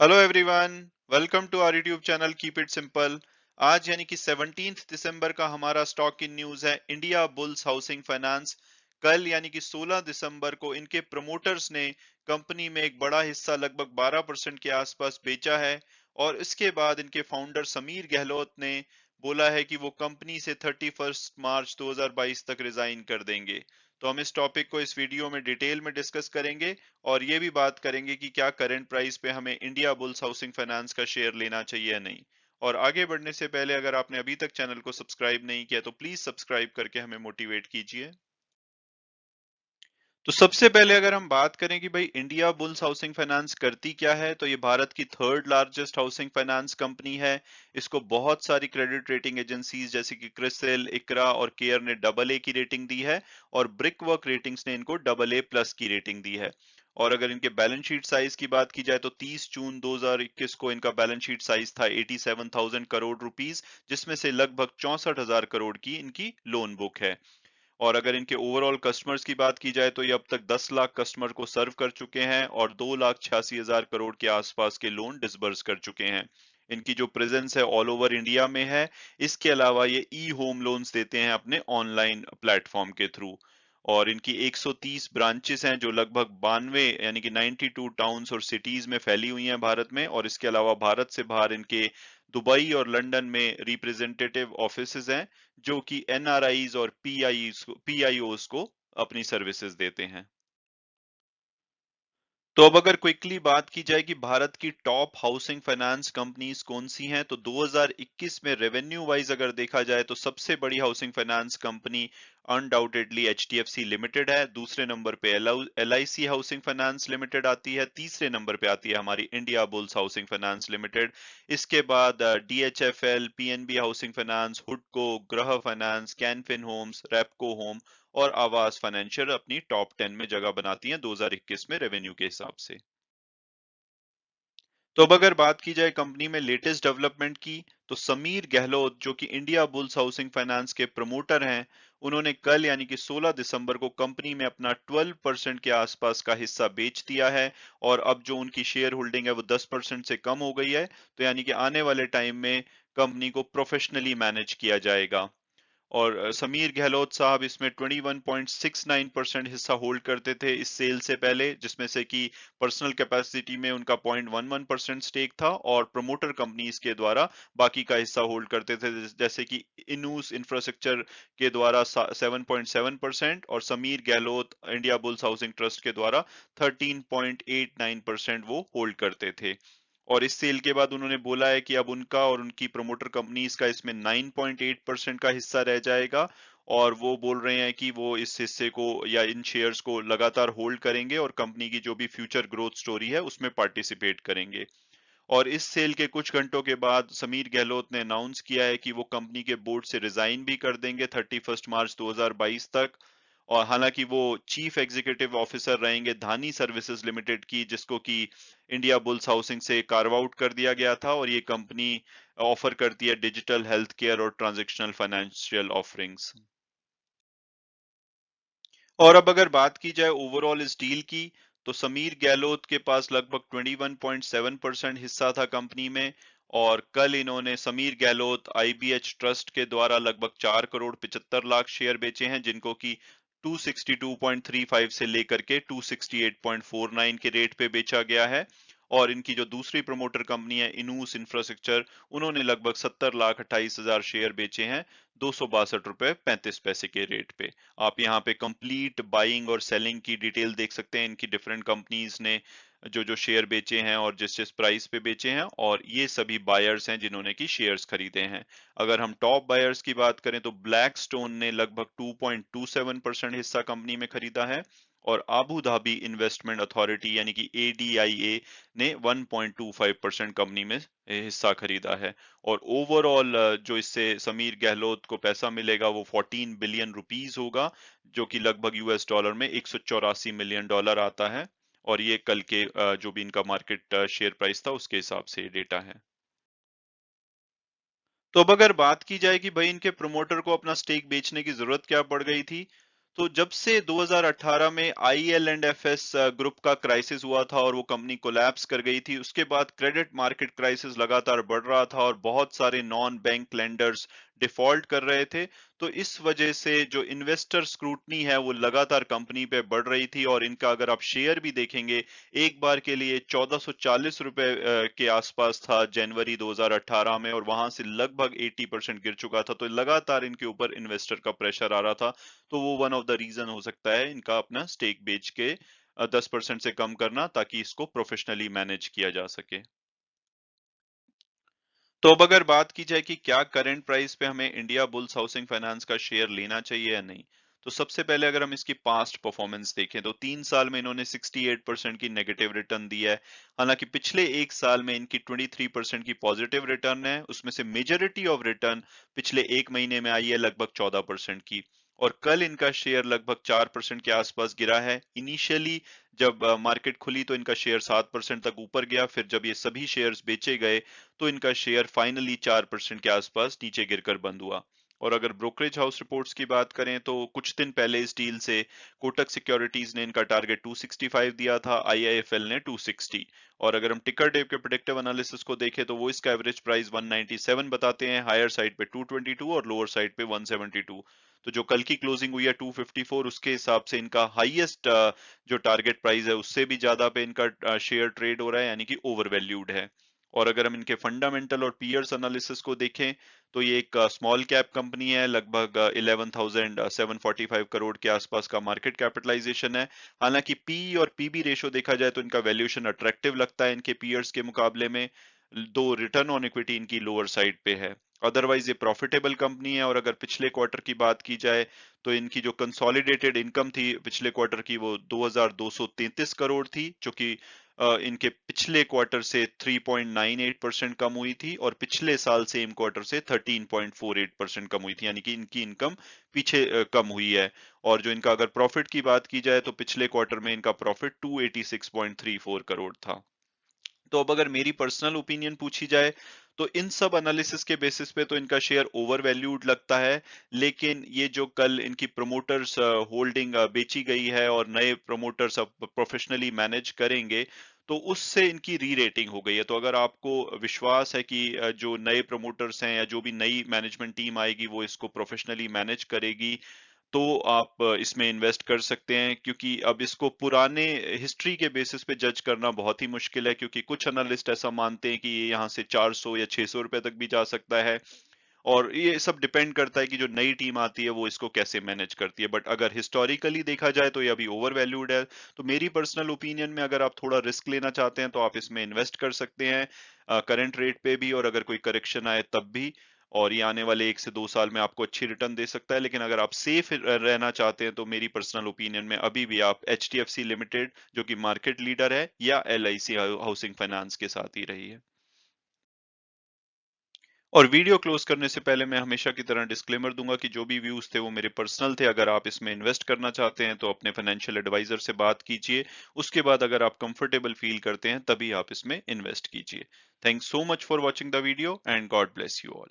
Hello everyone, welcome to our YouTube channel keep it simple. आज यानी कि 17 दिसंबर का हमारा स्टॉक इन न्यूज है इंडिया बुल्स हाउसिंग फाइनेंस। कल यानी कि 16 दिसंबर को इनके प्रमोटर्स ने कंपनी में एक बड़ा हिस्सा लगभग 12% के आसपास बेचा है। और इसके बाद इनके फाउंडर समीर गहलोत ने बोला है कि वो कंपनी से 31 मार्च 2022 तक रिजाइन कर देंगे। तो हम इस टॉपिक को इस वीडियो में डिटेल में डिस्कस करेंगे और ये भी बात करेंगे कि क्या करंट प्राइस पे हमें इंडिया बुल्स हाउसिंग फाइनेंस का शेयर लेना चाहिए या नहीं। और आगे बढ़ने से पहले अगर आपने अभी तक चैनल को सब्सक्राइब नहीं किया तो प्लीज सब्सक्राइब करके हमें मोटिवेट कीजिए। तो सबसे पहले अगर हम बात करें कि भाई इंडिया बुल्स हाउसिंग फाइनेंस करती क्या है, तो ये भारत की third largest housing finance company है। इसको बहुत सारी क्रेडिट रेटिंग एजेंसीज जैसे कि क्रिसिल, इकरा और केयर ने डबल ए की रेटिंग दी है। और ब्रिक वर्क रेटिंग्स ने इनको डबल ए प्लस की रेटिंग दी है। और अगर इनके बैलेंस शीट साइज की बात की जाए तो 30 जून 2021 को इनका बैलेंस शीट साइज था 87,000 करोड़ रुपीस, जिसमें से लगभग 64,000 करोड़ की इनकी लोन बुक है। और अगर इनके ओवरऑल कस्टमर्स की बात की जाए तो ये अब तक 10 लाख कस्टमर को सर्व कर चुके हैं और 2,86,000 करोड़ के आसपास के लोन डिसबर्स कर चुके हैं। इनकी जो प्रेजेंस है ऑल ओवर इंडिया में है। इसके अलावा ये ई होम लोन्स देते हैं अपने ऑनलाइन प्लेटफॉर्म के थ्रू। और इनकी 130 ब्रांचेस हैं जो लगभग 92 यानी कि 92 टाउन्स और सिटीज में फैली हुई हैं भारत में। और इसके अलावा भारत से बाहर इनके दुबई और लंदन में रिप्रेजेंटेटिव ऑफिसेज हैं जो कि एनआरआईज और पीआईओज को अपनी सर्विसेज देते हैं। तो अब अगर क्विकली बात की जाए कि भारत की टॉप हाउसिंग फाइनेंस कंपनीज कौन सी हैं, तो 2021 में रेवेन्यू वाइज अगर देखा जाए तो सबसे बड़ी housing finance company undoubtedly HDFC limited है। दूसरे नंबर पे एलआईसी हाउसिंग फाइनेंस लिमिटेड आती है। तीसरे नंबर पे आती है हमारी Indiabulls housing finance limited. इसके बाद डीएचएफएल, पीएनबी हाउसिंग फाइनेंस, हुडको, Griha finance, Canfin homes, Repco home और आवास फाइनेंशियल अपनी टॉप 10 में जगह बनाती हैं 2021 में रेवेन्यू के हिसाब से। तो अब अगर बात की जाए कंपनी में लेटेस्ट डेवलपमेंट की, तो समीर गहलोत जो कि इंडिया बुल्स हाउसिंग फाइनेंस के प्रमोटर हैं, उन्होंने कल यानी कि 16 दिसंबर को कंपनी में अपना 12% के आसपास का हिस्सा बेच दिया है। और अब जो उनकी शेयर होल्डिंग है वो 10% से कम हो गई है। तो यानी कि आने वाले टाइम में कंपनी को प्रोफेशनली मैनेज किया जाएगा। और समीर गहलोत साहब इसमें 21.69% हिस्सा होल्ड करते थे इस सेल से पहले, जिसमें से कि पर्सनल कैपेसिटी में उनका 0.11% स्टेक था और प्रमोटर कंपनीज के द्वारा बाकी का हिस्सा होल्ड करते थे, जैसे कि इनूस इंफ्रास्ट्रक्चर के द्वारा 7.7% और Sameer Gehlot India bulls housing trust के द्वारा 13.89% वो होल्ड करते थे। और इस सेल के बाद उन्होंने बोला है कि अब उनका और उनकी प्रमोटर कंपनीज का इसमें 9.8% का हिस्सा रह जाएगा। और वो बोल रहे हैं कि वो इस हिस्से को या इन शेयर्स को लगातार होल्ड करेंगे और कंपनी की जो भी फ्यूचर ग्रोथ स्टोरी है उसमें पार्टिसिपेट करेंगे। और इस सेल के कुछ घंटों के बाद समीर गहलोत ने अनाउंस किया है कि वो कंपनी के बोर्ड से रिजाइन भी कर देंगे 31 मार्च 2022 तक। और हालांकि वो चीफ एग्जीक्यूटिव ऑफिसर रहेंगे धानी सर्विसेज लिमिटेड की, जिसको कि इंडिया बुल्स हाउसिंग से कार्व आउट कर दिया गया था। और ये कंपनी ऑफर करती है डिजिटल हेल्थ केयर और ट्रांजैक्शनल फाइनेंशियल ऑफरिंग्स। और अब अगर बात की जाए ओवरऑल इस डील की, तो समीर गहलोत के पास लगभग 21.7% हिस्सा था कंपनी में। और कल इन्होंने समीर गहलोत आईबीएच ट्रस्ट के द्वारा लगभग 4 करोड़ 75 लाख शेयर बेचे हैं, जिनको कि 262.35 से लेकर के 268.49 के रेट पे बेचा गया है। और इनकी जो दूसरी प्रमोटर कंपनी है इनूस इंफ्रास्ट्रक्चर, उन्होंने लगभग 70,28,000 शेयर बेचे हैं 262 रुपए 35 पैसे के रेट पे। आप यहाँ पे कंप्लीट बाइंग और सेलिंग की डिटेल देख सकते हैं इनकी डिफरेंट कंपनीज ने जो जो शेयर बेचे हैं और जिस जिस प्राइस पे बेचे हैं। और ये सभी बायर्स हैं जिन्होंने की शेयर्स खरीदे हैं। अगर हम टॉप बायर्स की बात करें तो ब्लैक स्टोन ने लगभग 2.27% हिस्सा कंपनी में खरीदा है। और आबू धाबी इन्वेस्टमेंट अथॉरिटी यानी कि एडीआईए ने 1.25% कंपनी में हिस्सा खरीदा है। और ओवरऑल जो इससे समीर गहलोत को पैसा मिलेगा वो 14 बिलियन रुपीस होगा, जो कि लगभग यूएस डॉलर में 184 मिलियन डॉलर आता है। और ये कल के जो भी इनका मार्केट शेयर प्राइस था उसके हिसाब से ये डेटा है। तो अब अगर बात की जाए कि भाई इनके प्रमोटर को अपना स्टेक बेचने की जरूरत क्या पड़ गई थी, तो जब से 2018 में IL&FS ग्रुप का क्राइसिस हुआ था और वो कंपनी कोलैप्स कर गई थी, उसके बाद क्रेडिट मार्केट क्राइसिस लगातार बढ़ रहा था और बहुत सारे नॉन बैंक लेंडर्स डिफॉल्ट कर रहे थे। तो इस वजह से जो इन्वेस्टर स्क्रूटनी है वो लगातार कंपनी पे बढ़ रही थी और इनका अगर आप शेयर भी देखेंगे, एक बार के लिए 1440 रुपए के आसपास था जनवरी 2018 में और वहां से लगभग 80% गिर चुका था। तो लगातार इनके ऊपर इन्वेस्टर का प्रेशर आ रहा था। तो वो वन ऑफ द रीजन हो सकता है इनका अपना स्टेक बेच के 10% से कम करना, ताकि इसको प्रोफेशनली मैनेज किया जा सके। तो अब अगर बात की जाए कि क्या करंट प्राइस पे हमें इंडिया बुल्स हाउसिंग फाइनेंस का शेयर लेना चाहिए या नहीं, तो सबसे पहले अगर हम इसकी पास्ट परफॉर्मेंस देखें तो 3 साल में इन्होंने 68% की नेगेटिव रिटर्न दी है। हालांकि पिछले एक साल में इनकी 23% की पॉजिटिव रिटर्न है, उसमें से मेजोरिटी ऑफ रिटर्न पिछले एक महीने में आई है लगभग 14% की। और कल इनका शेयर लगभग 4% के आसपास गिरा है। इनिशियली जब मार्केट खुली तो इनका शेयर 7% तक ऊपर गया, फिर जब ये सभी शेयर्स बेचे गए तो इनका शेयर फाइनली 4% के आसपास नीचे गिरकर बंद हुआ। और अगर ब्रोकरेज हाउस रिपोर्ट्स की बात करें तो कुछ दिन पहले इस डील से कोटक सिक्योरिटीज ने इनका टारगेट 265 दिया था, आईआईएफएल ने 260। और अगर हम टिकर डेव के प्रेडिक्टिव एनालिसिस को देखें तो वो इसका एवरेज प्राइस 197 बताते हैं, हायर साइड पे 222 और लोअर साइड पे 172। तो जो कल की क्लोजिंग हुई है 254, उसके हिसाब से इनका हाईएस्ट जो टारगेट प्राइस है उससे भी ज्यादा पे इनका शेयर ट्रेड हो रहा है, यानी कि ओवर वैल्यूड है। और अगर हम इनके फंडामेंटल और पीयर्स एनालिसिस को देखें तो ये एक स्मॉल कैप कंपनी है, लगभग 11,745 करोड़ के आसपास का मार्केट कैपिटलाइजेशन है। हालांकि पी और पीबी रेशो देखा जाए तो इनका वैल्यूएशन अट्रैक्टिव लगता है इनके पीयर्स के मुकाबले में, दो रिटर्न ऑन इक्विटी इनकी लोअर साइड पे है। अदरवाइज ये प्रॉफिटेबल कंपनी है। और अगर पिछले क्वार्टर की बात की जाए तो इनकी जो कंसोलिडेटेड इनकम थी पिछले क्वार्टर की वो 2,233 करोड़ थी, जो कि इनके पिछले क्वार्टर से 3.98% कम हुई थी और पिछले साल सेम क्वार्टर से 13.48% कम हुई थी, यानी कि इनकी इनकम पीछे कम हुई है। और जो इनका अगर प्रॉफिट की बात की जाए तो पिछले क्वार्टर में इनका प्रॉफिट 286.34 करोड़ था। तो अब अगर मेरी पर्सनल ओपिनियन पूछी जाए तो इन सब एनालिसिस के बेसिस पे तो इनका शेयर ओवर वैल्यूड लगता है। लेकिन ये जो कल इनकी प्रोमोटर्स होल्डिंग बेची गई है और नए प्रोमोटर्स अब प्रोफेशनली मैनेज करेंगे, तो उससे इनकी री रेटिंग हो गई है। तो अगर आपको विश्वास है कि जो नए प्रोमोटर्स हैं या जो भी नई मैनेजमेंट टीम आएगी वो इसको प्रोफेशनली मैनेज करेगी, तो आप इसमें इन्वेस्ट कर सकते हैं। क्योंकि अब इसको पुराने हिस्ट्री के बेसिस पे जज करना बहुत ही मुश्किल है, क्योंकि कुछ एनालिस्ट ऐसा मानते हैं कि ये यहाँ से 400 या 600 रुपए तक भी जा सकता है। और ये सब डिपेंड करता है कि जो नई टीम आती है वो इसको कैसे मैनेज करती है। बट अगर हिस्टोरिकली देखा जाए तो ये अभी ओवर वैल्यूड है। तो मेरी पर्सनल ओपिनियन में अगर आप थोड़ा रिस्क लेना चाहते हैं तो आप इसमें इन्वेस्ट कर सकते हैं करंट रेट पे भी, और अगर कोई करेक्शन आए तब भी। और ये आने वाले 1 से 2 साल में आपको अच्छी रिटर्न दे सकता है। लेकिन अगर आप सेफ रहना चाहते हैं तो मेरी पर्सनल ओपिनियन में अभी भी आप HDFC लिमिटेड, जो कि मार्केट लीडर है, या LIC हाउसिंग फाइनेंस के साथ ही रही है। और वीडियो क्लोज करने से पहले मैं हमेशा की तरह डिस्क्लेमर दूंगा कि जो भी व्यूज थे वो मेरे पर्सनल थे। अगर आप इसमें इन्वेस्ट करना चाहते हैं तो अपने फाइनेंशियल एडवाइजर से बात कीजिए। उसके बाद अगर आप कंफर्टेबल फील करते हैं तभी आप इसमें इन्वेस्ट कीजिए। Thanks so much for watching the video and God bless you all.